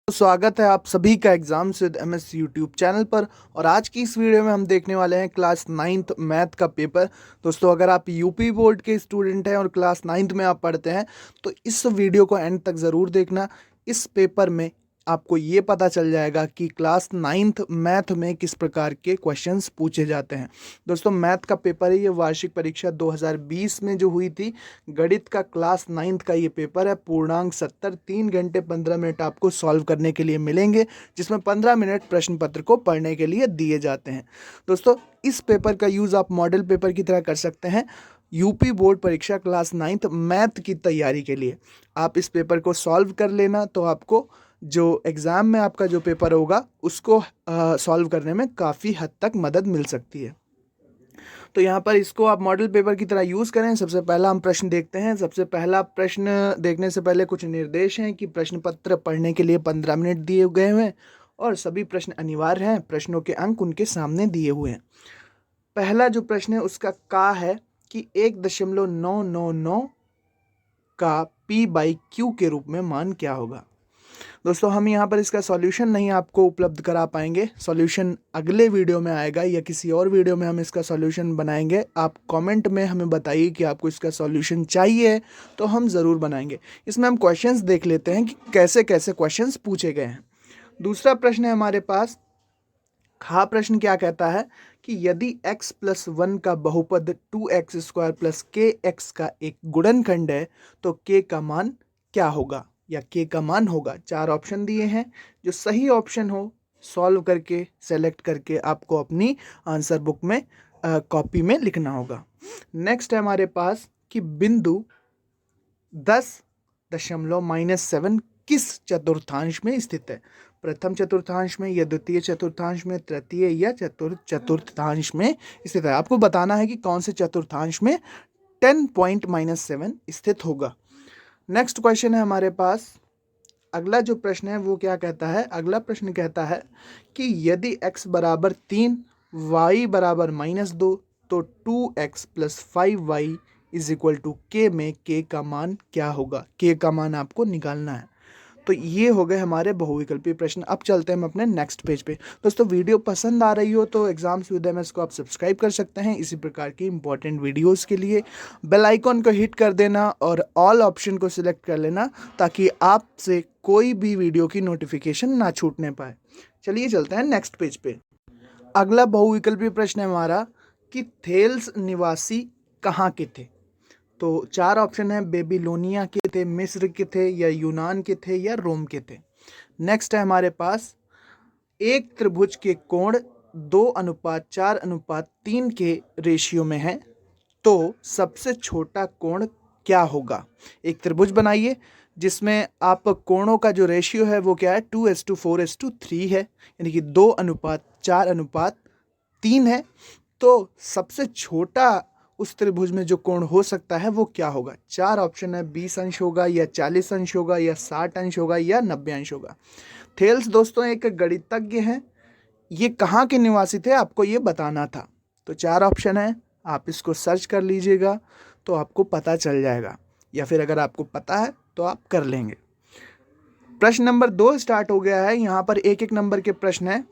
तो स्वागत है आप सभी का exams with MS YouTube channel पर। और आज की इस वीडियो में हम देखने वाले हैं क्लास 9th मैथ का पेपर। दोस्तों, अगर आप यूपी बोर्ड के स्टूडेंट हैं और क्लास 9th में आप पढ़ते हैं तो इस वीडियो को एंड तक ज़रूर देखना। इस पेपर में आपको ये पता चल जाएगा कि क्लास 9th मैथ में किस प्रकार के क्वेश्चंस पूछे जाते हैं। दोस्तों, मैथ का पेपर है ये, वार्षिक परीक्षा 2020 में जो हुई थी, गणित का क्लास 9th का ये पेपर है। पूर्णांक 70, 3 घंटे 15 मिनट आपको सॉल्व करने के लिए मिलेंगे, जिसमें 15 मिनट प्रश्न पत्र को पढ़ने के लिए दिए जाते हैं। दोस्तों, इस पेपर का यूज़ आप मॉडल पेपर की तरह कर सकते हैं यूपी बोर्ड परीक्षा क्लास 9th मैथ की तैयारी के लिए। आप इस पेपर को सॉल्व कर लेना तो आपको जो एग्ज़ाम में आपका जो पेपर होगा उसको सॉल्व करने में काफ़ी हद तक मदद मिल सकती है। तो यहाँ पर इसको आप मॉडल पेपर की तरह यूज़ करें। सबसे पहला हम प्रश्न देखते हैं। सबसे पहला प्रश्न देखने से पहले कुछ निर्देश हैं कि प्रश्न पत्र पढ़ने के लिए 15 मिनट दिए गए हुए हैं और सभी प्रश्न अनिवार्य हैं। प्रश्नों के अंक उनके सामने दिए हुए हैं। पहला जो प्रश्न है उसका का है कि 1.999 का p/q के रूप में मान क्या होगा। दोस्तों, हम यहाँ पर इसका सॉल्यूशन नहीं आपको उपलब्ध करा पाएंगे। सॉल्यूशन अगले वीडियो में आएगा या किसी और वीडियो में हम इसका सॉल्यूशन बनाएंगे। आप कमेंट में हमें बताइए कि आपको इसका सॉल्यूशन चाहिए तो हम ज़रूर बनाएंगे। इसमें हम क्वेश्चंस देख लेते हैं कि कैसे कैसे क्वेश्चंस पूछे गए हैं। दूसरा प्रश्न है हमारे पास। हाँ, प्रश्न क्या कहता है कि यदि x+1 का बहुपद 2x² + kx का एक गुणनखंड है तो k का मान क्या होगा या k का मान होगा। 4 ऑप्शन दिए हैं, जो सही ऑप्शन हो सॉल्व करके सेलेक्ट करके आपको अपनी आंसर बुक में कॉपी में लिखना होगा। नेक्स्ट है हमारे पास कि बिंदु 10.7 किस चतुर्थांश में स्थित है। प्रथम चतुर्थांश में या द्वितीय चतुर्थांश में, तृतीय या चतुर्थांश में स्थित है। आपको बताना है कि कौन से चतुर्थांश में 10.7 स्थित होगा। नेक्स्ट क्वेश्चन है हमारे पास। अगला जो प्रश्न है वो क्या कहता है। अगला प्रश्न कहता है कि यदि x बराबर 3, y बराबर -2 तो 2x + 5y = k में k का मान क्या होगा। k का मान आपको निकालना है। तो ये हो गए हमारे बहुविकल्पीय प्रश्न। अब चलते हैं हम अपने नेक्स्ट पेज पे। दोस्तों, वीडियो पसंद आ रही हो तो एग्जाम्स विद एमएस को आप सब्सक्राइब कर सकते हैं। इसी प्रकार की इंपॉर्टेंट वीडियोस के लिए बेल आइकॉन को हिट कर देना और ऑल ऑप्शन को सिलेक्ट कर लेना, ताकि आपसे कोई भी वीडियो की नोटिफिकेशन ना छूटने पाए। चलिए चलते हैं नेक्स्ट पेज पे। अगला बहुविकल्पीय प्रश्न है हमारा कि थेल्स निवासी कहाँ के थे। तो 4 ऑप्शन है, बेबीलोनिया के थे, मिस्र के थे, या यूनान के थे, या रोम के थे। नेक्स्ट है हमारे पास, एक त्रिभुज के कोण 2:4:3 के रेशियो में है तो सबसे छोटा कोण क्या होगा। एक त्रिभुज बनाइए जिसमें आप कोणों का जो रेशियो है वो क्या है, 2:4:3 है, यानी कि 2:4:3 है। तो सबसे छोटा उस त्रिभुज में जो कोण हो सकता है वो क्या होगा। 4 ऑप्शन है, 20 अंश होगा या 40 अंश होगा या 60 अंश होगा या 90 अंश होगा। थेल्स दोस्तों एक गणितज्ञ हैं। ये कहाँ के निवासी थे आपको ये बताना था। तो 4 ऑप्शन है, आप इसको सर्च कर लीजिएगा तो आपको पता चल जाएगा, या फिर अगर आपको पता है तो आप कर लेंगे। प्रश्न नंबर 2 स्टार्ट हो गया है। यहाँ पर एक एक नंबर के प्रश्न है।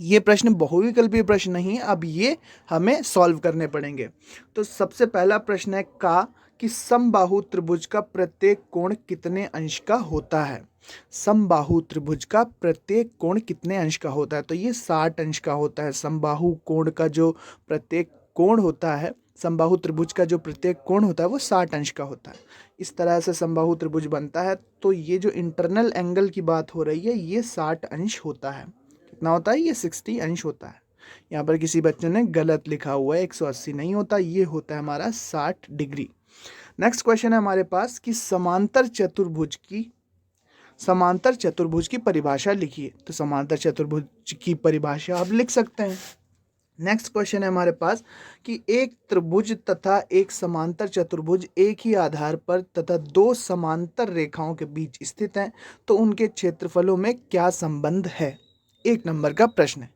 ये प्रश्न बहुविकल्पीय प्रश्न नहीं, अब ये हमें सॉल्व करने पड़ेंगे। तो सबसे पहला प्रश्न है का कि समबाहु त्रिभुज का प्रत्येक कोण कितने अंश का होता है। समबाहु त्रिभुज का प्रत्येक कोण कितने अंश का होता है। तो ये 60 अंश का होता है। समबाहु कोण का जो प्रत्येक कोण होता है, समबाहु त्रिभुज का जो प्रत्येक कोण होता है वो 60 अंश का होता है। इस तरह से समबाहु त्रिभुज बनता है। तो ये जो इंटरनल एंगल की बात हो रही है ये 60 अंश होता है। कितना होता है, ये 60 अंश होता है। यहाँ पर किसी बच्चे ने गलत लिखा हुआ है, 180 नहीं होता, ये होता है हमारा 60 डिग्री। नेक्स्ट क्वेश्चन है हमारे पास कि समांतर चतुर्भुज की परिभाषा लिखिए। तो समांतर चतुर्भुज की परिभाषा आप लिख सकते हैं। नेक्स्ट क्वेश्चन है हमारे पास कि एक त्रिभुज तथा एक समांतर चतुर्भुज एक ही आधार पर तथा 2 समांतर रेखाओं के बीच स्थित हैं तो उनके क्षेत्रफलों में क्या संबंध है। 1 नंबर का प्रश्न है।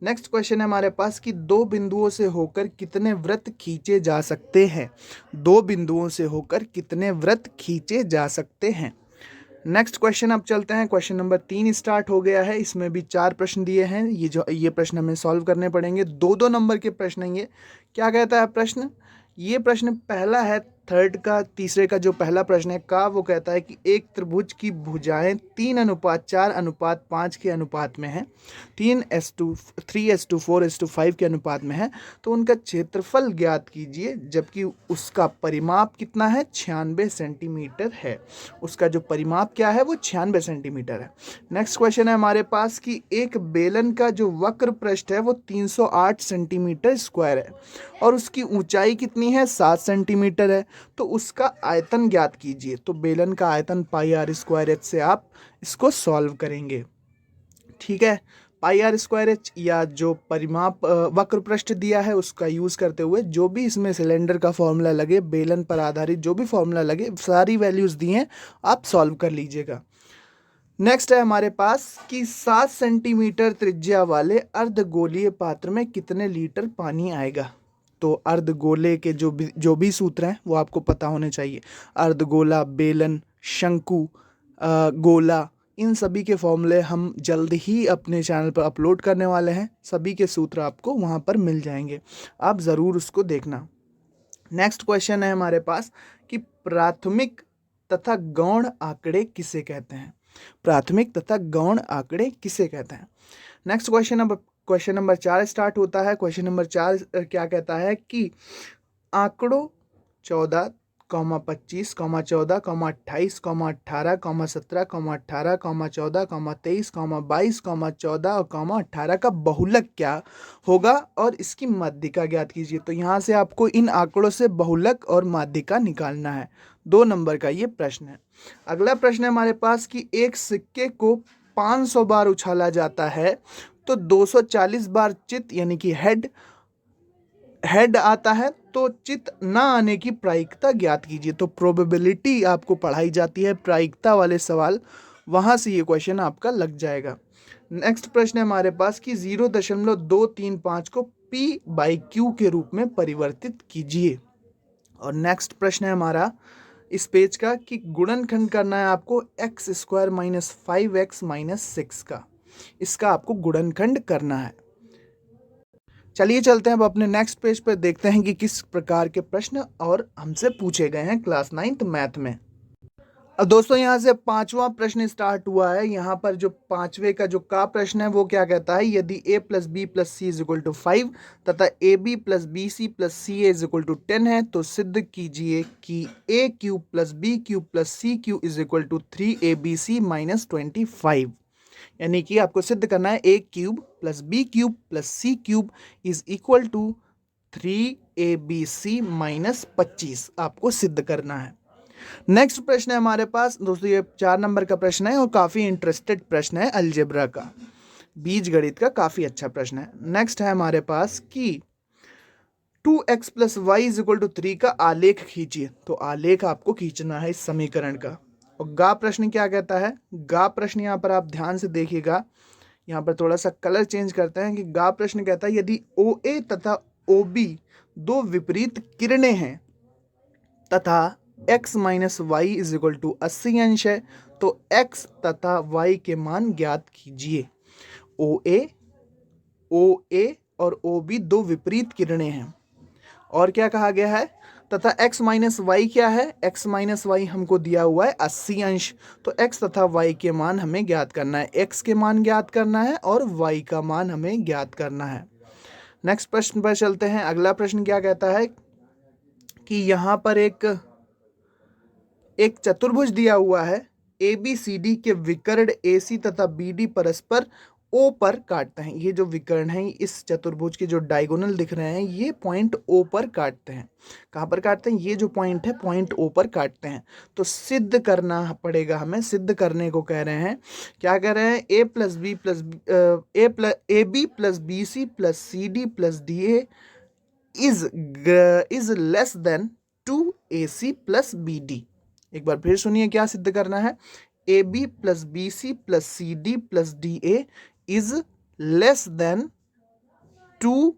नेक्स्ट क्वेश्चन है हमारे पास कि 2 बिंदुओं से होकर कितने वृत्त खींचे जा सकते हैं। 2 बिंदुओं से होकर कितने वृत्त खींचे जा सकते हैं। नेक्स्ट क्वेश्चन अब चलते हैं। क्वेश्चन नंबर 3 स्टार्ट हो गया है। इसमें भी 4 प्रश्न दिए हैं। ये प्रश्न हमें सॉल्व करने पड़ेंगे। 2-2 नंबर के प्रश्न हैं ये। क्या कहता है प्रश्न? ये प्रश्न पहला है थर्ड का, तीसरे का जो पहला प्रश्न है का, वो कहता है कि एक त्रिभुज की भुजाएं 3:4:5 के अनुपात में है, 3:3:4:5 के अनुपात में है, तो उनका क्षेत्रफल ज्ञात कीजिए, जबकि उसका परिमाप कितना है? 96 सेंटीमीटर है। उसका जो परिमाप क्या है वो 96 सेंटीमीटर है। नेक्स्ट क्वेश्चन है हमारे पास कि एक बेलन का जो वक्र पृष्ठ है वो 308 सेंटीमीटर स्क्वायर है और उसकी ऊंचाई कितनी है? 7 सेंटीमीटर है। तो उसका आयतन ज्ञात कीजिए। तो बेलन का आयतन πr² से आप इसको सॉल्व करेंगे। ठीक है, πr² या जो परिमाप वक्र पृष्ठ दिया है उसका यूज करते हुए जो भी इसमें सिलेंडर का फॉर्मूला लगे, बेलन पर आधारित जो भी फॉर्मूला लगे, सारी वैल्यूज दी हैं, आप सॉल्व कर लीजिएगा। नेक्स्ट है हमारे पास कि 7 सेंटीमीटर त्रिज्या वाले अर्धगोलीय पात्र में कितने लीटर पानी आएगा? तो अर्धगोले के जो भी सूत्र हैं वो आपको पता होने चाहिए। अर्धगोला, बेलन, शंकु, गोला, इन सभी के फॉर्मूले हम जल्द ही अपने चैनल पर अपलोड करने वाले हैं। सभी के सूत्र आपको वहाँ पर मिल जाएंगे, आप ज़रूर उसको देखना। नेक्स्ट क्वेश्चन है हमारे पास कि प्राथमिक तथा गौण आंकड़े किसे कहते हैं? प्राथमिक तथा गौण आंकड़े किसे कहते हैं? नेक्स्ट क्वेश्चन नंबर 4 स्टार्ट होता है। क्वेश्चन नंबर 4 क्या कहता है कि आंकड़ों 14, 25, 14, 28, 18, 17, 18, 14, 23, 22, 14 और 18 का बहुलक क्या होगा और इसकी माध्यिका ज्ञात कीजिए। तो यहाँ से आपको इन आंकड़ों से बहुलक और माध्यिका निकालना है। 2 नंबर का ये प्रश्न है। अगला प्रश्न है हमारे पास कि एक सिक्के को 500 बार उछाला जाता है तो 240 बार चित यानी कि हेड आता है, तो चित ना आने की प्रायिकता ज्ञात कीजिए। तो प्रोबेबिलिटी आपको पढ़ाई जाती है, प्रायिकता वाले सवाल, वहां से ये क्वेश्चन आपका लग जाएगा। नेक्स्ट प्रश्न है हमारे पास कि 0.235 को p/q के रूप में परिवर्तित कीजिए। और नेक्स्ट प्रश्न है हमारा इस पेज का कि गुणनखंड करना है आपको x² - 5x - 6 का। इसका आपको गुणनखंड करना है। चलिए चलते हैं अब अपने नेक्स्ट पेज पर, देखते हैं कि किस प्रकार के प्रश्न और हमसे पूछे गए हैं क्लास 9th मैथ में। अब दोस्तों यहाँ से 5वां प्रश्न स्टार्ट हुआ है। यहाँ पर जो 5वें का जो का प्रश्न है वो क्या कहता है? यदि a + b + c = 5 तथा ab + bc + ca = 10 है तो सिद्ध कीजिए कि a³ + b³ + c³ = 3abc - 25। यानी कि आपको सिद्ध करना है a³ + b³ + c³ = 3abc - 25 आपको सिद्ध करना है। नेक्स्ट प्रश्न है हमारे पास दोस्तों, ये 4 नंबर का प्रश्न है और काफी इंटरेस्टेड प्रश्न है, अलजेब्रा का, बीज गणित का काफी अच्छा प्रश्न है। नेक्स्ट है हमारे पास कि 2x + y = 3 का आलेख खींचिए। तो आलेख आपको खींचना है इस समीकरण का। और गा प्रश्न क्या कहता है? गा प्रश्न यहाँ पर आप ध्यान से देखिएगा, यहाँ पर थोड़ा सा कलर चेंज करते हैं कि गा प्रश्न कहता है यदि OA तथा OB दो विपरीत किरणें हैं तथा x - y = 80 अंश है तो x तथा y के मान ज्ञात कीजिए। OA और OB दो विपरीत किरणें हैं और क्या कहा गया है? तथा x - y क्या है? x - y हमको दिया हुआ है 80 अंश, तो x तथा y के मान हमें ज्ञात करना है। x के मान ज्ञात करना है और y का मान हमें ज्ञात करना है। नेक्स्ट प्रश्न पर चलते हैं। अगला प्रश्न क्या कहता है कि यहाँ पर एक चतुर्भुज दिया हुआ है। ABCD के विकर्ण AC तथा BD परस्पर O पर काटते हैं। ये जो विकर्ण हैं इस चतुर्भुज के जो डायगोनल दिख रहे हैं ये पॉइंट O पर काटते हैं। कहाँ पर काटते हैं? ये जो पॉइंट है पॉइंट O पर काटते हैं। तो सिद्ध करना पड़ेगा हमें, सिद्ध करने को कह रहे हैं। क्या कह रहे हैं? AB + BC + CD + DA is less then 2AC + BD। एक बार फिर सुनिए, क्या सिद्ध करना है? AB + BC + CD + DA is less than 2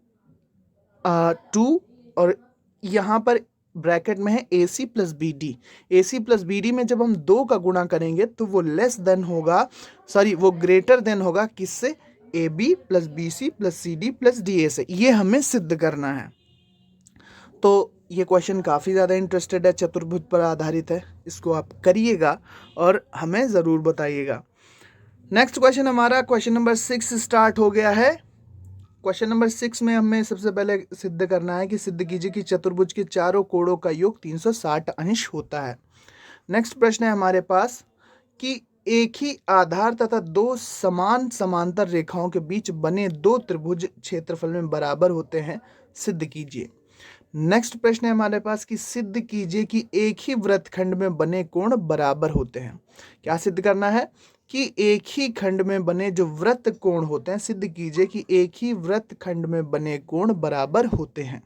और यहाँ पर ब्रैकेट में है A C plus B D. A C plus B D में जब हम 2 का गुणा करेंगे तो वो लेस देन होगा, सॉरी वो ग्रेटर देन होगा किससे, A B plus B C plus C D plus D A से। ये हमें सिद्ध करना है। तो ये क्वेश्चन काफ़ी ज़्यादा इंटरेस्टेड है, चतुर्भुज पर आधारित है, इसको आप करिएगा और हमें ज़रूर बताइएगा। नेक्स्ट क्वेश्चन हमारा क्वेश्चन नंबर 6 स्टार्ट हो गया है। क्वेश्चन नंबर 6 में हमें सबसे पहले सिद्ध करना है कि सिद्ध कीजिए कि चतुर्भुज के चारों कोणों का योग 360 अंश होता है। नेक्स्ट प्रश्न है हमारे पास कि एक ही आधार तथा 2 समान समांतर रेखाओं के बीच बने 2 त्रिभुज क्षेत्रफल में बराबर होते हैं, सिद्ध कीजिए। नेक्स्ट प्रश्न है हमारे पास कि सिद्ध कीजिए कि एक ही वृत्तखंड में बने कोण बराबर होते हैं। क्या सिद्ध करना है कि एक ही खंड में बने जो वृत्त कोण होते हैं, सिद्ध कीजिए कि एक ही वृत्तखंड में बने कोण बराबर होते हैं।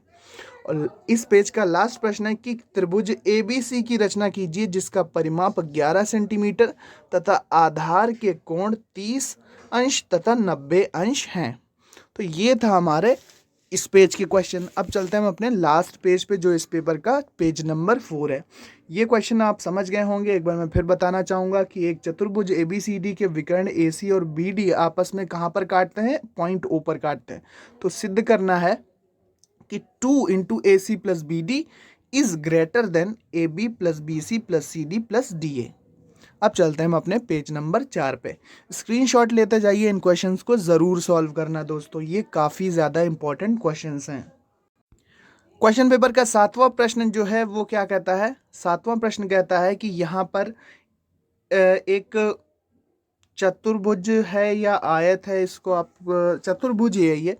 और इस पेज का लास्ट प्रश्न है कि त्रिभुज ABC की रचना कीजिए जिसका परिमाप 11 सेंटीमीटर तथा आधार के कोण 30 अंश तथा 90 अंश हैं। तो ये था हमारे इस पेज के क्वेश्चन। अब चलते हैं हम अपने लास्ट पेज पे जो इस पेपर का पेज नंबर 4 है। ये क्वेश्चन आप समझ गए होंगे। एक बार मैं फिर बताना चाहूँगा कि एक चतुर्भुज ABCD के विकर्ण AC और BD आपस में कहाँ पर काटते हैं, पॉइंट O पर काटते हैं। तो सिद्ध करना है कि 2 into AC plus BD is greater than AB plus BC plus CD plus DA। अब चलते हैं हम अपने पेज नंबर 4 पे। स्क्रीनशॉट लेते जाइए, इन क्वेश्चंस को ज़रूर सॉल्व करना दोस्तों, ये काफ़ी ज़्यादा इंपॉर्टेंट क्वेश्चंस हैं। क्वेश्चन पेपर का 7वां प्रश्न जो है वो क्या कहता है, 7वां प्रश्न कहता है कि यहाँ पर एक चतुर्भुज है या आयत है, इसको आप चतुर्भुज ही है ये,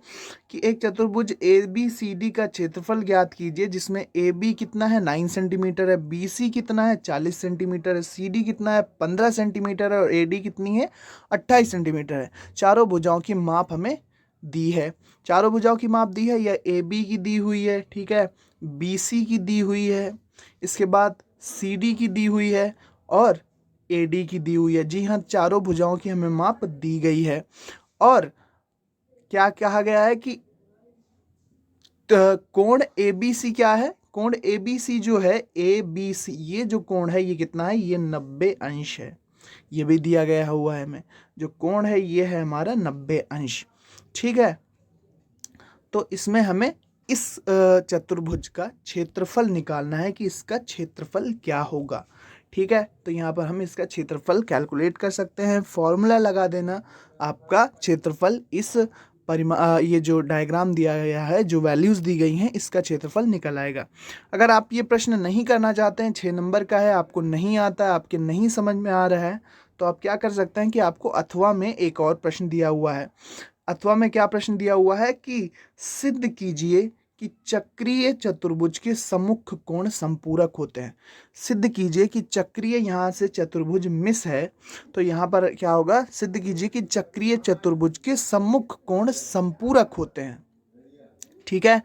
कि एक चतुर्भुज ABCD का क्षेत्रफल ज्ञात कीजिए जिसमें AB कितना है 9 सेंटीमीटर है, BC कितना है 40 सेंटीमीटर है, CD कितना है 15 सेंटीमीटर है और AD कितनी है 28 सेंटीमीटर है। चारों भुजाओं की माप हमें दी है, चारों भुजाओं की माप दी है, या AB की दी हुई है, ठीक है, BC की दी हुई है, इसके बाद CD की दी हुई है और AD की दी हुई है। जी हाँ, चारों भुजाओं की हमें माप दी गई है। और क्या कहा गया है कि कोण ABC क्या है, कोण ABC जो है ABC, ये जो कोण है ये कितना है, ये 90 अंश है। ये भी दिया गया हुआ है हमें, जो कोण है ये है हमारा 90 अंश, ठीक है। तो इसमें हमें इस चतुर्भुज का क्षेत्रफल निकालना है कि इसका क्षेत्रफल क्या होगा, ठीक है। तो यहाँ पर हम इसका क्षेत्रफल कैलकुलेट कर सकते हैं, फॉर्मूला लगा देना, आपका क्षेत्रफल इस ये जो डायग्राम दिया गया है, जो वैल्यूज़ दी गई हैं, इसका क्षेत्रफल निकल आएगा। अगर आप ये प्रश्न नहीं करना चाहते हैं, 6 नंबर का है, आपको नहीं आता है, आपके नहीं समझ में आ रहा है, तो आप क्या कर सकते हैं कि आपको अथवा में एक और प्रश्न दिया हुआ है। अथवा में क्या प्रश्न दिया हुआ है कि सिद्ध कीजिए कि चक्रीय चतुर्भुज के सम्मुख कोण संपूरक होते हैं। सिद्ध कीजिए कि चक्रीय, यहाँ से चतुर्भुज मिस है, तो यहाँ पर क्या होगा, सिद्ध कीजिए कि चक्रीय चतुर्भुज के सम्मुख कोण संपूरक होते हैं, ठीक है।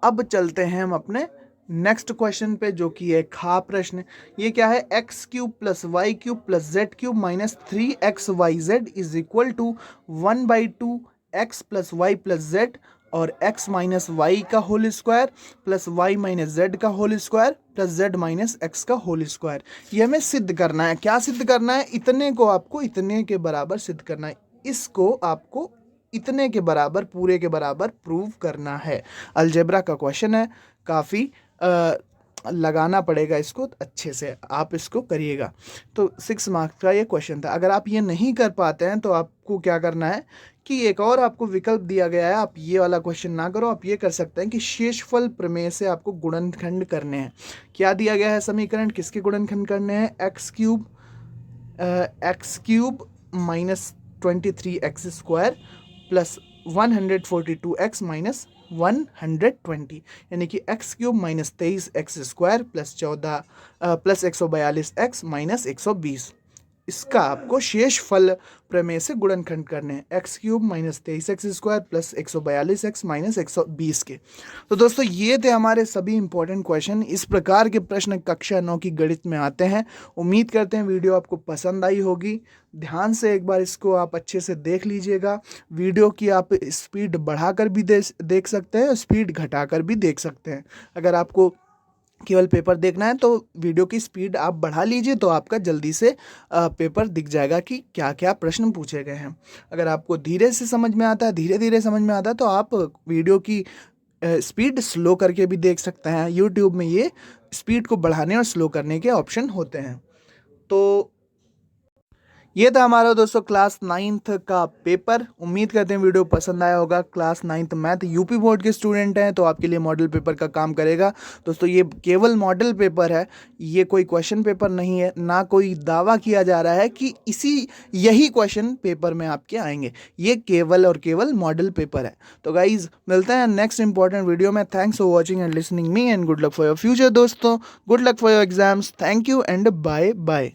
अब चलते हैं हम अपने नेक्स्ट क्वेश्चन पे, जो कि है खा प्रश्न। ये क्या है, x cube plus y cube plus z cube minus 3xyz is equal to 1/2 x plus y plus z और x माइनस वाई का whole square plus y minus z का whole square plus z minus x का whole square. ये हमें सिद्ध करना है। क्या सिद्ध करना है, इतने को आपको इतने के बराबर सिद्ध करना है, इसको आपको इतने के बराबर, पूरे के बराबर प्रूव करना है। अलजेब्रा का क्वेश्चन है, काफ़ी लगाना पड़ेगा इसको अच्छे से, आप इसको करिएगा। तो 6 मार्क्स का ये क्वेश्चन था। अगर आप ये नहीं कर पाते हैं तो आपको क्या करना है कि एक और आपको विकल्प दिया गया है, आप ये वाला क्वेश्चन ना करो, आप ये कर सकते हैं कि शेषफल प्रमेय से आपको गुणनखंड करने हैं। क्या दिया गया है समीकरण, किसके गुणनखंड करने हैं, x cube minus 23x² plus 142x minus 120, यानी कि x cube minus 23x² plus 14 plus 142x minus 120। इसका आपको शेष फल प्रमेय से गुणनखंड करने हैं, x cube minus 23x² plus 142x minus 120 के। तो दोस्तों ये थे हमारे सभी इंपॉर्टेंट क्वेश्चन। इस प्रकार के प्रश्न कक्षा 9 की गणित में आते हैं। उम्मीद करते हैं वीडियो आपको पसंद आई होगी। ध्यान से एक बार इसको आप अच्छे से देख लीजिएगा। वीडियो की आप स्पीड बढ़ाकर भी देख सकते हैं, स्पीड घटाकर भी देख सकते हैं। अगर आपको केवल पेपर देखना है तो वीडियो की स्पीड आप बढ़ा लीजिए, तो आपका जल्दी से पेपर दिख जाएगा कि क्या क्या प्रश्न पूछे गए हैं। अगर आपको धीरे से समझ में आता है, धीरे धीरे समझ में आता है, तो आप वीडियो की स्पीड स्लो करके भी देख सकते हैं। यूट्यूब में ये स्पीड को बढ़ाने और स्लो करने के ऑप्शन होते हैं। तो ये था हमारा दोस्तों क्लास 9th का पेपर। उम्मीद करते हैं वीडियो पसंद आया होगा। Class 9th math UP board के स्टूडेंट हैं तो आपके लिए मॉडल पेपर का काम करेगा। दोस्तों ये केवल मॉडल पेपर है, ये कोई क्वेश्चन पेपर नहीं है, ना कोई दावा किया जा रहा है कि यही क्वेश्चन पेपर में आपके आएंगे। ये केवल और केवल मॉडल पेपर है। तो गाइज मिलते हैं नेक्स्ट इंपॉर्टेंट वीडियो में। Thanks for watching and listening me and good luck for your future दोस्तों। Good luck for your exams. Thank you and bye bye.